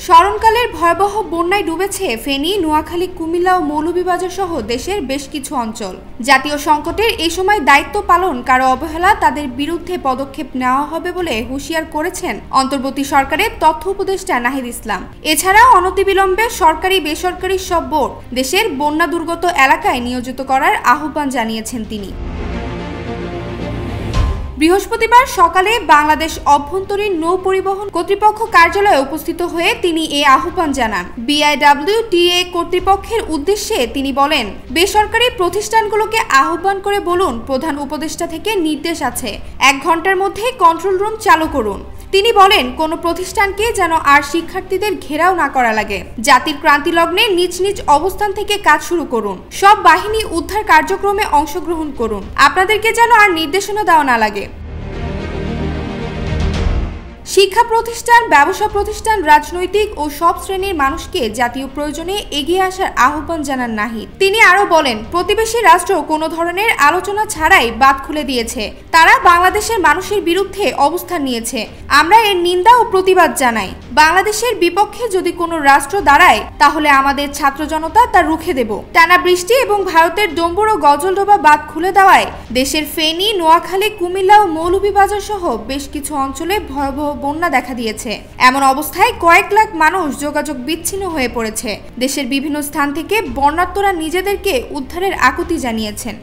স্মরণকালের ভয়াবহ বন্যায় ডুবেছে ফেনী, নোয়াখালী, কুমিল্লা ও মৌলভীবাজার সহ দেশের বেশ কিছু অঞ্চল। জাতীয় সংকটের এই সময় দায়িত্ব পালন কারো অবহেলা তাদের বিরুদ্ধে পদক্ষেপ নেওয়া হবে বলে হুঁশিয়ার করেছেন অন্তর্বর্তী সরকারের তথ্য উপদেষ্টা নাহিদ ইসলাম। এছাড়াও অনতিবিলম্বে সরকারি বেসরকারি সব বোর্ড দেশের বন্যা দুর্গত এলাকায় নিয়োজিত করার আহ্বান জানিয়েছেন তিনি। বৃহস্পতিবার সকালে বাংলাদেশ অভ্যন্তরীণ নৌ পরিবহন কর্তৃপক্ষ কার্যালয়ে উপস্থিত হয়ে তিনি এই আহ্বান জানান। BIWTA কর্তৃপক্ষের উদ্দেশ্যে তিনি বলেন, বেসরকারি প্রতিষ্ঠানগুলোকে আহ্বান করে বলুন, প্রধান উপদেষ্টা থেকে নির্দেশ আছে, 1 ঘন্টার মধ্যে কন্ট্রোল রুম চালু করুন। তিনি বলেন, কোনো প্রতিষ্ঠানকে যেন আর শিক্ষার্থীদের ঘেরাও না করা লাগে। জাতির ক্রান্তি লগ্নে নিজ নিজ অবস্থান থেকে কাজ শুরু করুন। সব বাহিনী উদ্ধার কার্যক্রমে অংশগ্রহণ করুন। আপনাদেরকে যেন আর নির্দেশনা দেওয়া না লাগে। শিক্ষা প্রতিষ্ঠান, ব্যবসা প্রতিষ্ঠান, রাজনৈতিক ও সব শ্রেণীর মানুষকে জাতীয় প্রয়োজনে এগিয়ে আসার আহ্বান জানান নাহিদ। তিনি আরো বলেন, প্রতিবেশী রাষ্ট্র কোনো ধরনের আলোচনা ছাড়াই বাঁধ খুলে দিয়েছে। তারা বাংলাদেশের মানুষের বিরুদ্ধে অবস্থান নিয়েছে। আমরা এর নিন্দা ও প্রতিবাদ জানাই। বাংলাদেশের বিপক্ষে যদি কোনো রাষ্ট্র দাঁড়ায় তাহলে আমাদের ছাত্র জনতা তা রুখে দেব। টানা বৃষ্টি এবং ভারতের ডম্বুর ও গজলডোবা বাঁধ খুলে দেওয়ায় দেশের ফেনী, নোয়াখালী, কুমিল্লা ও মৌলভীবাজার সহ বেশ কিছু অঞ্চলে ভয়াবহ বন্যা দেখা দিয়েছে। এমন অবস্থায় কয়েক লাখ মানুষ যোগাযোগ বিচ্ছিন্ন হয়ে পড়েছে। দেশের বিভিন্ন স্থান থেকে বন্যার্তরা নিজেদেরকে উদ্ধারের আকুতি জানিয়েছেন।